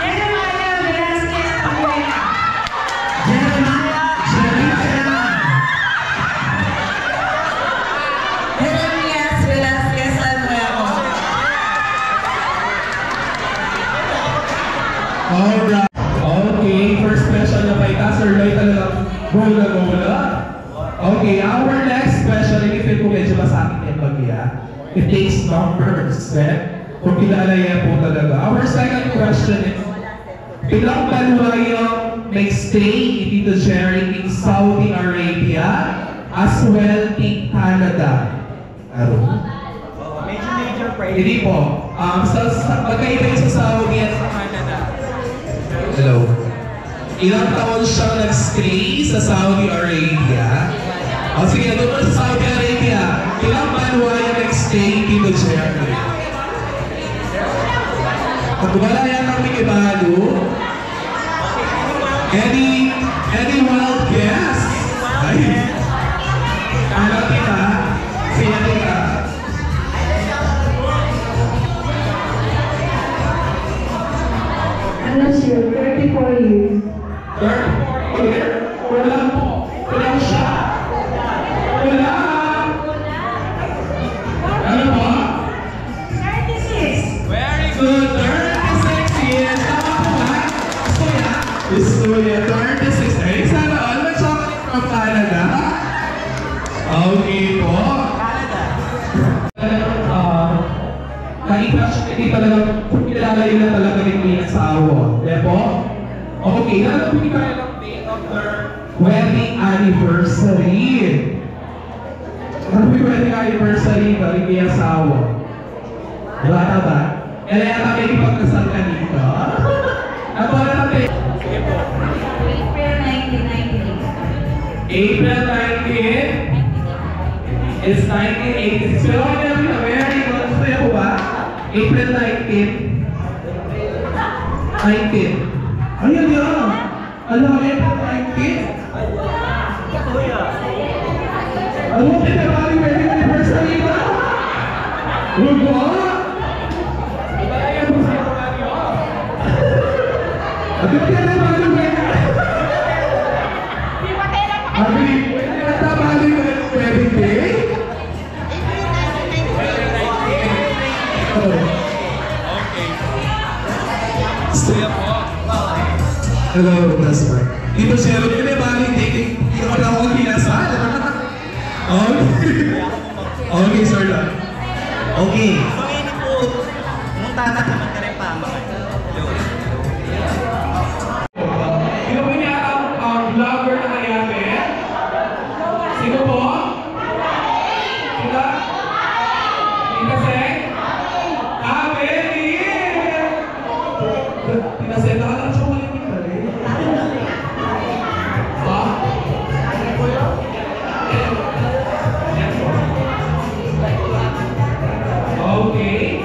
Jeremiah Velasquez Abuela. Jeremias Velasquez Abuela. Alright. Okay, first question na kay Pastor Lloyd talagang bola. Okay, our next question, i-feel ko medyo masakit yung bagya. It takes numbers, eh? Kung kilala yan po talaga. Our second question is, ilang banwa yung may stay ni Tito Jerry in Saudi Arabia as well in Canada? Major praise. Hindi po. Magkaiba yung sa Saudi at sa Canada. Hello. Ilang taon siyang nag-stay sa Saudi Arabia? O sige, doon sa Saudi Arabia, ilang banwa yung nag-stay dito Jerry? Pag wala yan ang mikibalo, any wild guess? Ay, ano kita? Siya kita. I'm not sure, 34 years. 34 years? Wala po. Wala siya. Wala. Ano po? 36. Very good. 36 years. Tama po ba? Gusto niya. 36. Ay, sana all. May chocolate from Canada. Okay po. Hindi talaga, kilala yun na talaga rin may asawa. Diba? Okay, nalapin tayo ng date of their wedding anniversary. Ano yung wedding anniversary ba rin may asawa? Wala ka ba? Kaya kami ipagkasal ka dito. Ako na kami. Sige po. April 1998. April 19 is 1986. Pero kami namin na very good. Gusto niyo po ba? April 19. 19. Ayun yun. Alam mo, April 19? Ano mo, pinabali wedding anniversary ba? Huwag mo? Ibalayan mo siya kung ano yun. At yung pinabali wedding. Abi, pinabali wedding day? Stay up po. Hello, Pastor. Dito siya rin pinabali day. Hindi ko lang akong kinasal. Okay, sir lang. Okay. So, ini po, nung tatak naman ka rin pa, mga. Sino po niya ang vlogger na nangyari? Sino po? Sila? Tina Seng? Benny! Tina Seng, nakalang siya ulit yung bali. Ha? Okay.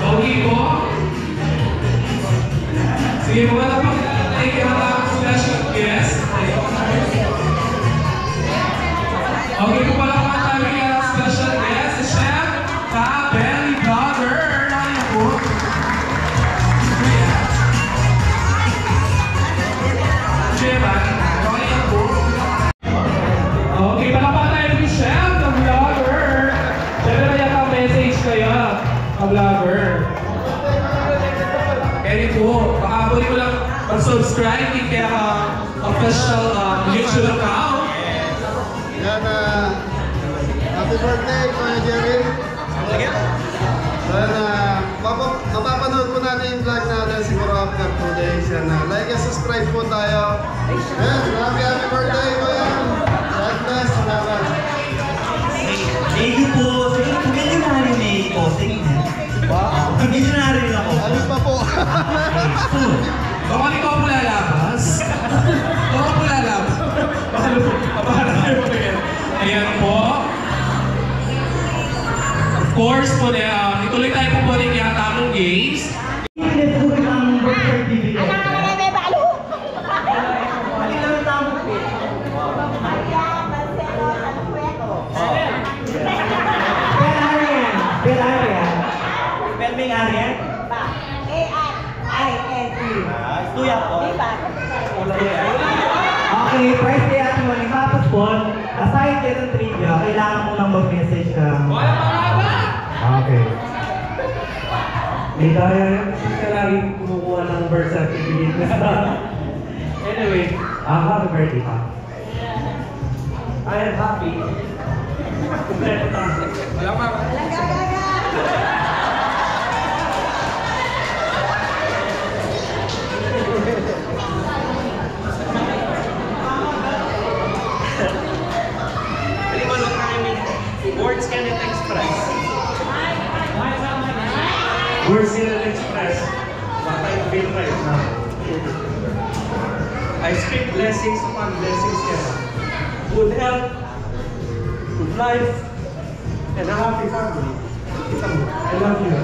Okay po. Sige po, wala pa tayo kaya special guest. Okay po pala pa tayo kaya special guest. Si Chef Belly Vlogger. Ano po? Okay, palakpakan tayo ni Chef, ang vlogger. Siyempre may yata message kayo, ang vlogger. Kaya po, baka muli mo lang mag-subscribe kaya official YouTube account. Yan, happy birthday, Kuya Jerry. Then, mapapanood po natin yung vlog natin siguro after 2 days. Yan, like and subscribe po tayo. Yan, happy birthday, Kuya. God bless, salamat. Thank you po. Sige, pagkakita na rin eh po. Sige na. Pagkakita na rin ako. Ano pa po? Baka ikaw po lalabas. Baka po lalabas. Baka tayo po yan. Ayan po. Of course po na, ituloy tayo po po rin yung tamang games. Let's go ng birth certificate. Pelming Arian? A-R-I-N-E. Tuyap po. Okay, first day at morning. Tapos po, aside kayo ng trivia, kailangan mo lang mag-message ka. Wala pa ba? Okay. May daya ka lagi kumukuha ng birth certificate na. Anyway, happy birthday pa. I am happy. Wala pa. Words cannot express. Words cannot express what I feel right now. I speak blessings upon blessings here. Good health, good life, and a happy family. I love you.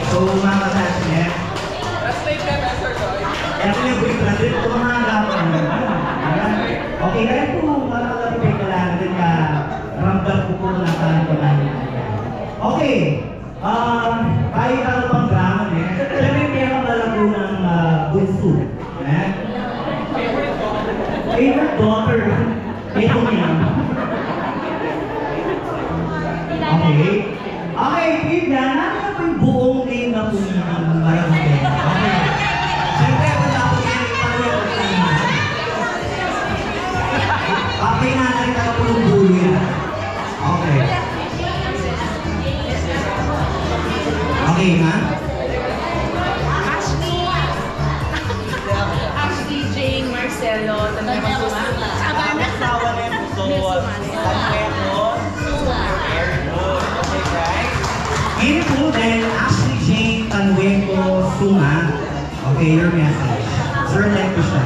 So, mga kasasya, Let's take that answer, guys. ito yung brother ko mga hanggapan. Okay, kaya po, malapit ka lang din ka ramdam ko po na tayo namin. Okay, kahit ano pang drama niya, sabi kaya ka malago ng bunso. Favorite daughter, ito niya. Okay. Okay, Pibla, nakita po yung buong game na po ng Maramate. Okay. Siyempre, matapos yung ipalawin ko kanina. Okay, nakita po yung bulo yan. Okay. Okay, ha? Marcelo, Tanya Masumala. Asawa ni Pusol. Tanqueros. Very good. Okay, guys. Beautiful. Then, Ashley Jane Tanweco Suma. Okay, your message. Sir, like to siya.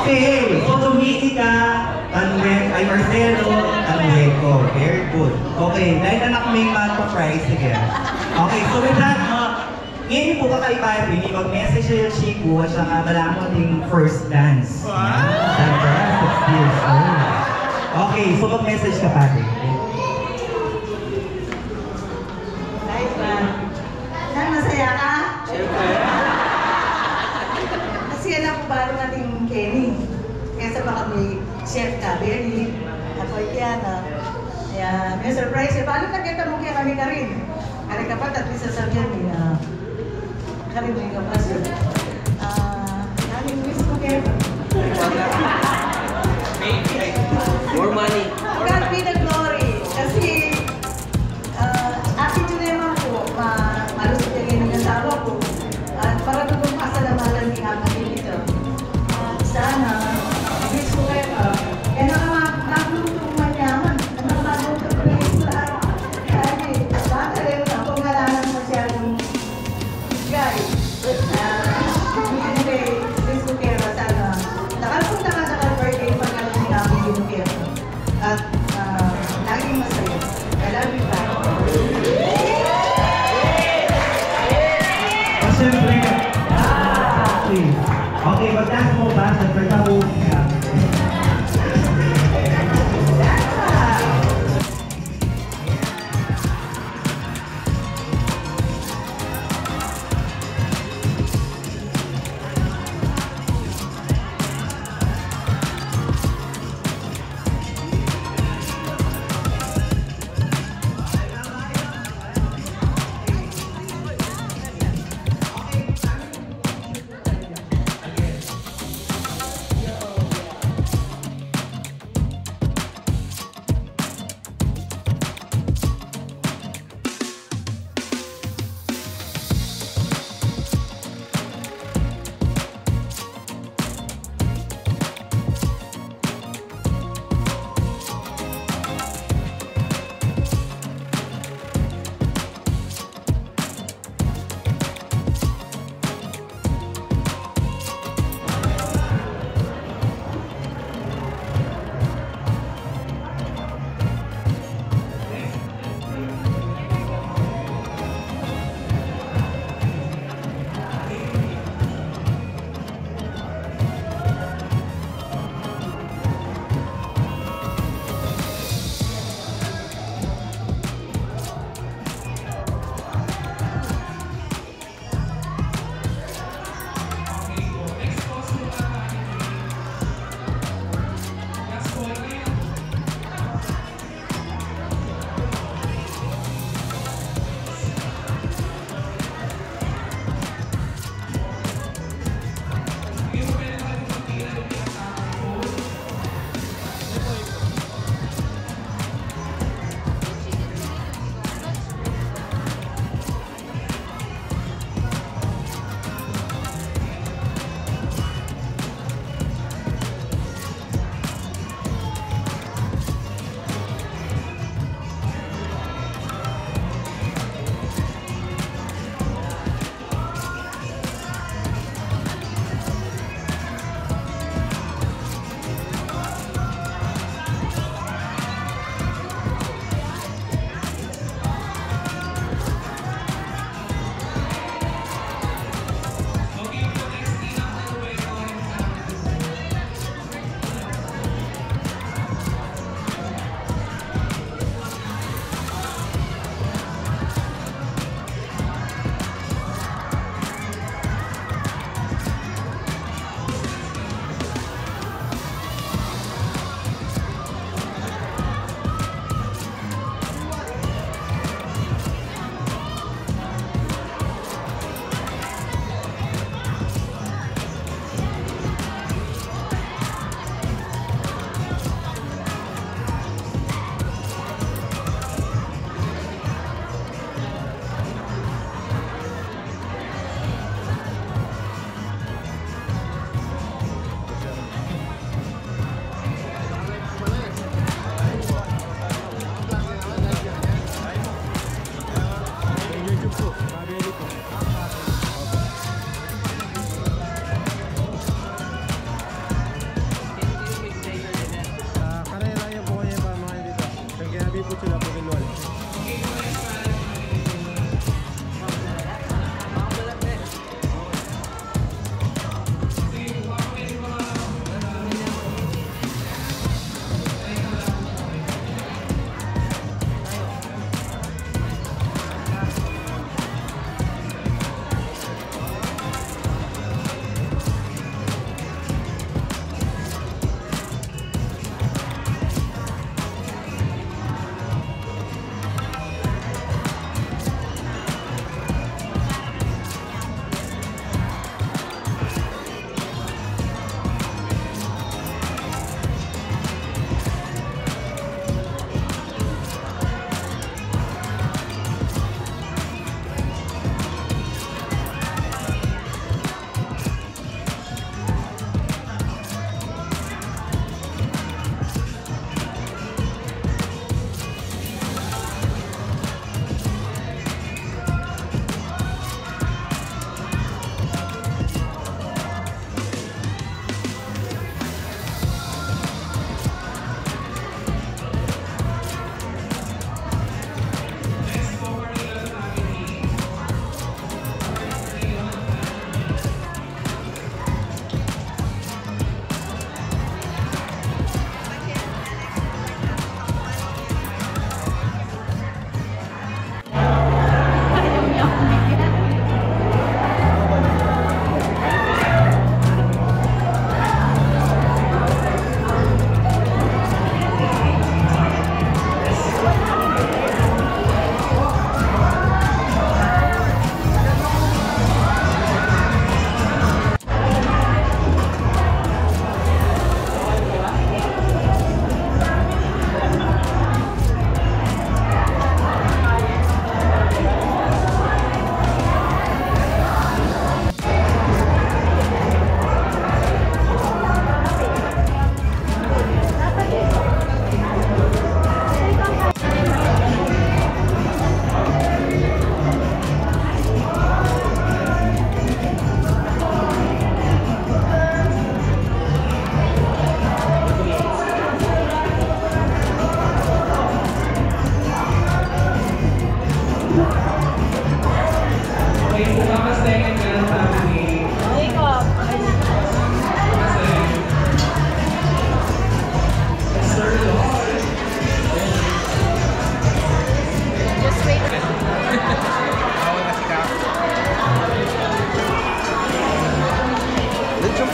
Okay, so Dominica, ay Marcelo, Tanweco. Very good. Okay, dahil anak may magpa-prize, sige. Okay, so with that, ngayon po kakaiba, hindi mag-message yung Chico at saka malaman yung first dance. That's 6 years old. Okay, so mag-message ka pati. Nice one. Nan, masaya ka? Siyempre. Kasi alam ko ba nating Kenny? Kaya baka may chef ka, Benny, ako ay Kiana. Kaya may surprise. Paano nakita mo kaya kami na rin? Kaya kapag at least sasabihan mo na kami mo yung kapasyon. Namin miss ko kaya. More money. God be the glory. Kasi attitude naman po, malusot yung nag-asawa ko. At para tutong pasalamatan ni Ate dito. Sana, miss ko kayo. Kaya nakamagulutong manyaman. Nakamagulutong ko yung isla. Kaya baka rin ako ngalanan masyadong guys. Anyway, miss ko kayo. Sana, nakapunta ka sa birthday pag naman ni Ate Ginukero. At laging masaya. I love you back. Siyempre, okay, mag-dance mo ba? Siyempre, tabuhin ka.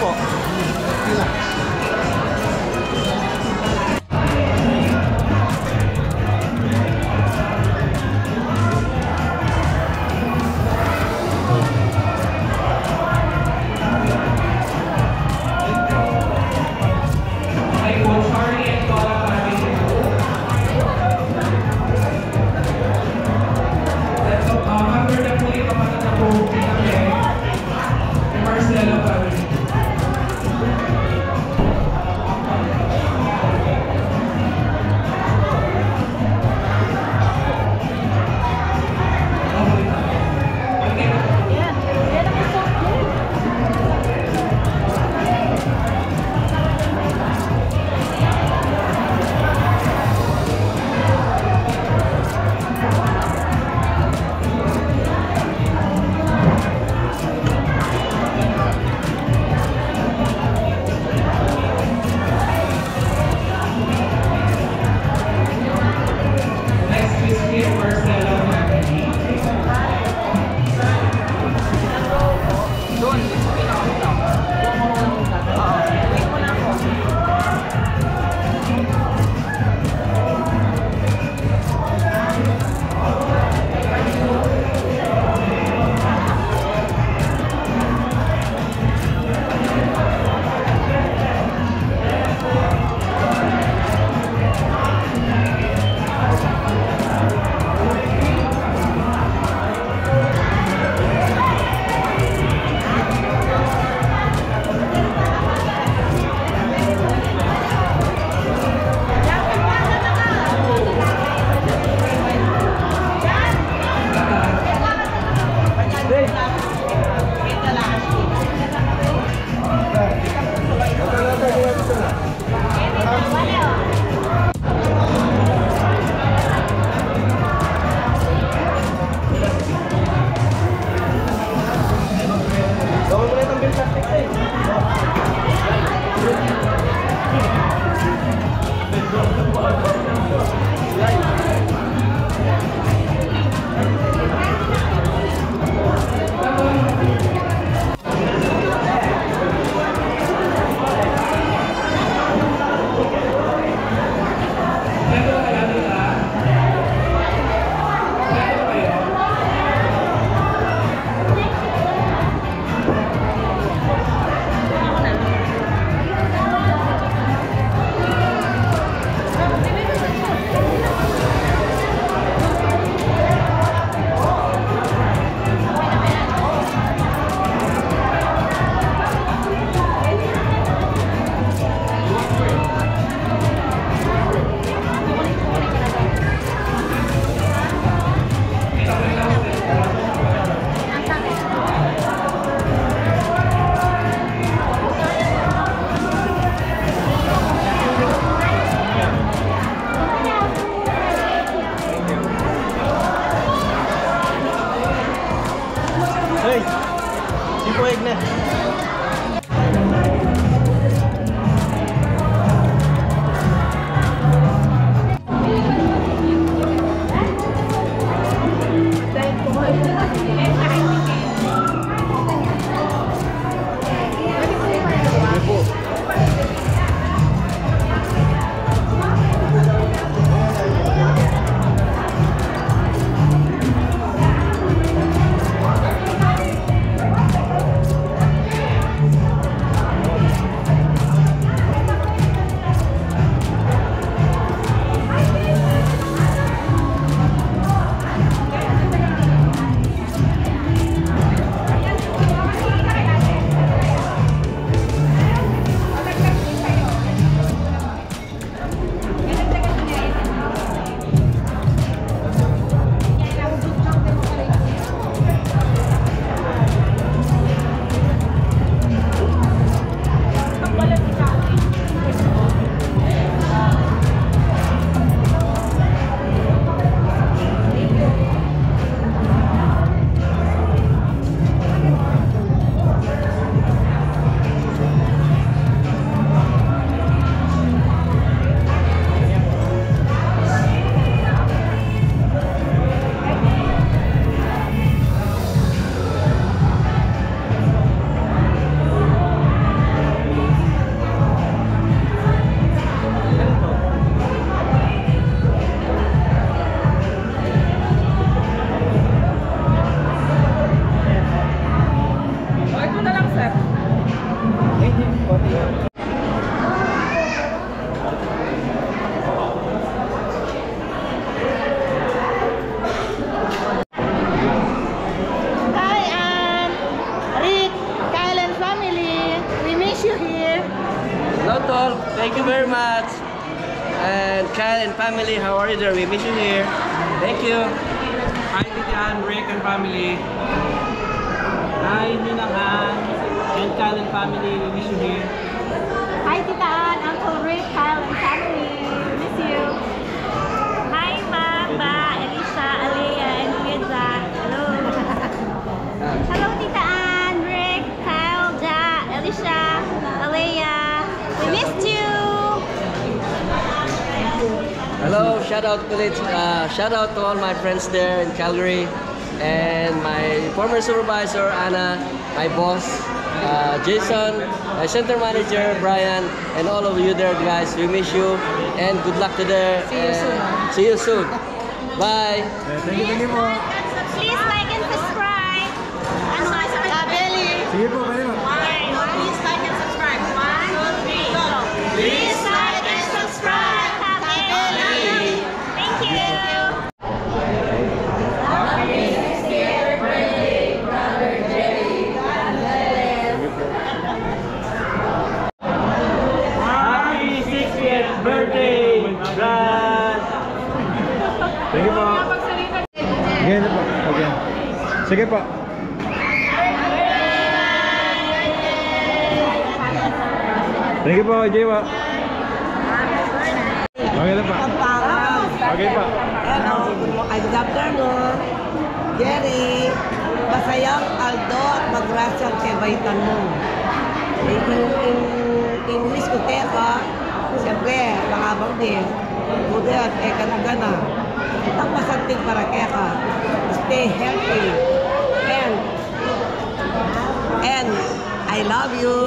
po. Hi, Ann, Rick, Kyle and family. We miss you here. Hello, Tol. Thank you very much. And Kyle and family, how are you there? We miss you here. Thank you. Hi, Titi Ann, Rick and family. Hi, Ninang Ann and Kyle and family. We wish you here. Hi, Tita Ann, Uncle Rick, Kyle, and family. Miss you. Hi, Mama, Elisa, Alea, and Kuya Jack. Hello. Hello, Tita Ann, Rick, Kyle, Jack, Elisa, Alea. We missed you. Hello, shout out to all my friends there in Calgary, and my former supervisor Anna, my boss Jason, my center manager Brian, and all of you there guys. We miss you and good luck to there. See you soon. Bye. Thank you po. Please like and subscribe. Ano nga sa Belly? Sige po, pwede po. Please like and subscribe. 1, 2, 3, go. Please like and subscribe. Belly. Thank you. Happy 60th birthday, Brad! Thank you po. Ganyan po. Okay. Sige po. Thank you po, Jay po. Okay na po. Okay po. Hello, good afternoon. Jerry, masayang Aldo at magrasyang kay Baitan mo. In English ko teka, siyempre, langabang din. Buti at eka na gana. Itang masanting para keka. Stay healthy. And I love you.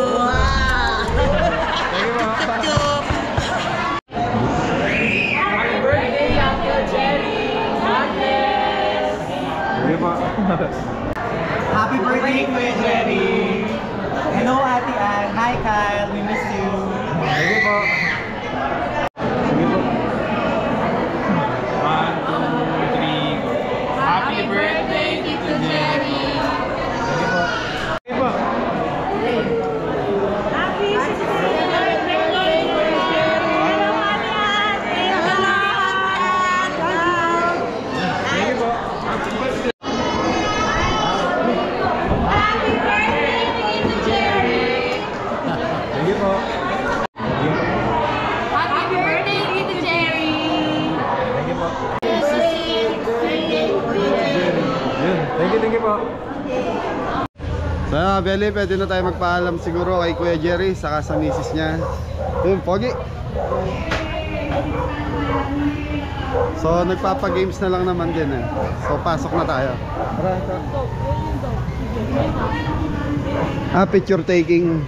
Thank you po. Happy birthday, Uncle Jerry! God bless! Sige po. Happy birthday, Kuya Jerry! Hello, Ate Ann. Hi, Kyle. We miss you. Sige po. Sige po. 1, 2, 3, go. Happy birthday, Tito Jerry! Sige po. Sige po. Happy 60th birthday, Jerry. Hello, Mami Ann. Hello, Sige po. Happy birthday, Tito Jerry. Sige po. Happy birthday, Tito Jerry. Thank you po. Yun. Thank you po. So Belly, pwede na tayo magpaalam siguro kay Kuya Jerry saka sa misis niya. Yun, pogi. So nagpapa-games na lang naman din eh. So pasok na tayo. Picture taking.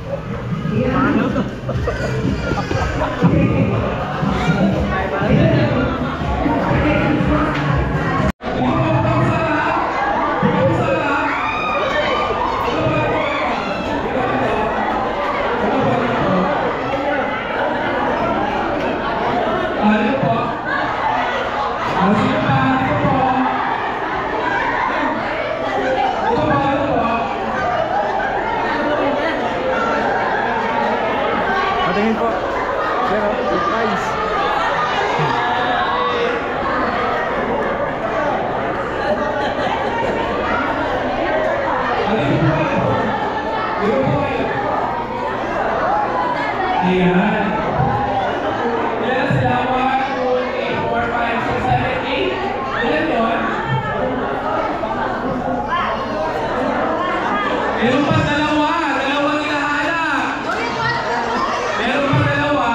Patingin po. Pero, surprise. Ayan. Yes, dapat 2, 3, 4, 5, 6, 7, 8. Ilan yun? Meron pa dalawa. Dalawang hinahanap. Meron pa dalawa.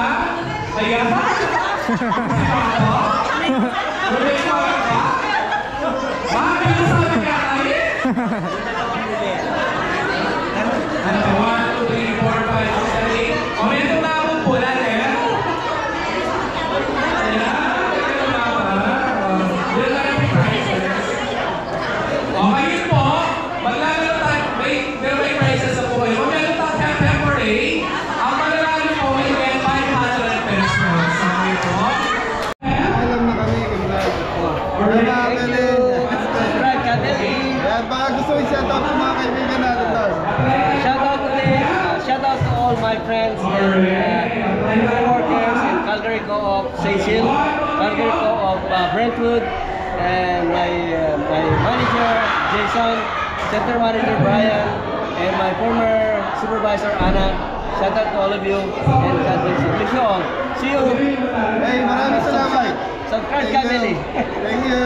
Ayan. Tuloy pa ba? Bakit yung sabi ka kayo? Ano ba? 1, 2, 3, 4, 5, 6, 7, 8. O, meron na akong pula, eh. Ayan. Meron na ba? Yun na yung prizes. Okay, yun po. Maglalaro tayo. May friends and my co-workers in Calgary Co-op St. Hill, Calgary Co-op Brentwood, and my manager Jason, center manager Brian, and my former supervisor Anna. Shout out to all of you and God bless you. Bless you all. See you. Hey, maraming salamat. Subscribe ka, Billy. Thank you.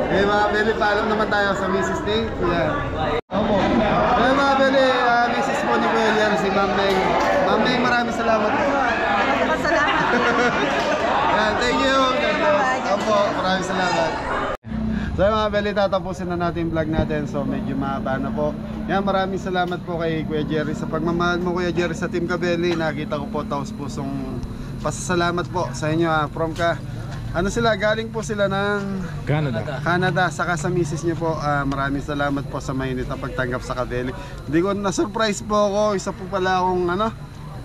Hey mga Billy, paalam naman tayo sa Mrs. Nate. Yeah. Opo. Hey mga Billy, Mrs. mo ni Kuya yan, si Ma'am Meng. Ma'am Meng, maraming salamat. Salamat. Yeah, thank you. Opo, maraming salamat. So mga Billy, tatapusin na natin yung vlog natin. So medyo mahaba na po. Yan, maraming salamat po kay Kuya Jerry sa pagmamahal mo, Kuya Jerry, sa Team Kabeli. Nakita ko po taos pusong pasasalamat po sa inyo from ano sila, galing po sila ng Canada, saka sa misis niyo po. Maraming salamat po sa mainit na pagtanggap sa Kabeli. Hindi ko na-surprise po ako, isa po pala akong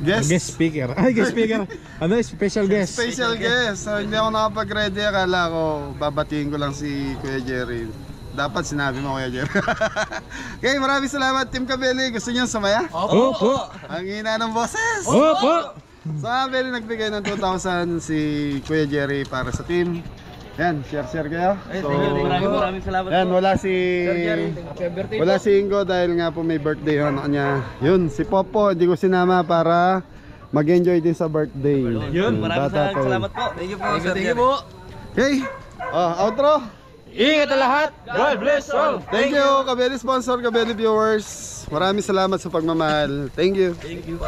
guest speaker. Ay, guest speaker. Special guest. Special guest. So hindi ako nakapag-ready, akala ko babatiin ko lang si Kuya Jerry. Dapat sinabi mo, Kuya Jerry. Okay, maraming salamat Team Kabeli. Gusto niyo sumaya? Opo. Ang hina ng boses. Opo. So Kabeli, nagbigay ng 2,000 si Kuya Jerry para sa team. Yan, share kayo. So, Maraming salamat yan, po. wala si Ingo dahil nga po may birthday yung niya. Yun, si Popo, hindi ko sinama para mag-enjoy din sa birthday. Yun, maraming salamat po. Thank you po. Thank you po. Okay, outro. Ingat na lahat. God bless all. Thank you, Kabeli sponsor, Kabeli viewers. Maraming salamat sa pagmamahal. Thank you. Thank you.